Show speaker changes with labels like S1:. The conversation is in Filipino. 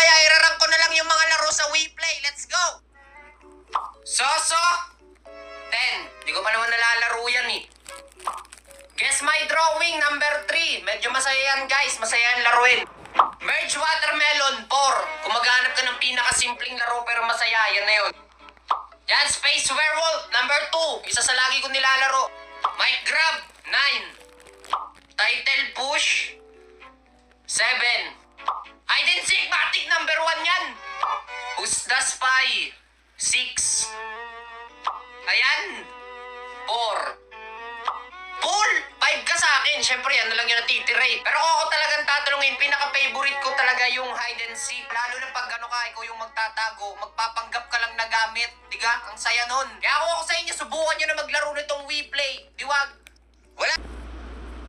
S1: kaya irarang ko na lang yung mga laro sa WePlay. Let's go! Soso! 10. Di ko pa naman nalalaro yan eh. Guess my drawing, number 3. Medyo masaya yan guys, masaya yan laruin. Merge Watermelon, 4. Kung maghanap ka ng pinakasimpleng laro pero masaya, yan na yun. Yan, Space Werewolf, number 2. Isa sa lagi ko nilalaro. Mic Grab, 9. Title Push, 7. Hide and Seek, Matic, number 1 yan. Who's the Spy, 6. Ayan, 4. Pool! 5 ka sa akin. Siyempre, yan na lang yung natitira eh. Pero kung ako talagang tatanungin, pinaka-favorite ko talaga yung hide and seek. Lalo na pag ano ka, ikaw yung magtatago, magpapanggap ka lang na gamit. Diga? Ang saya nun. Kaya kung ako sa inyo, subukan nyo na maglaro nitong WePlay. Diwag.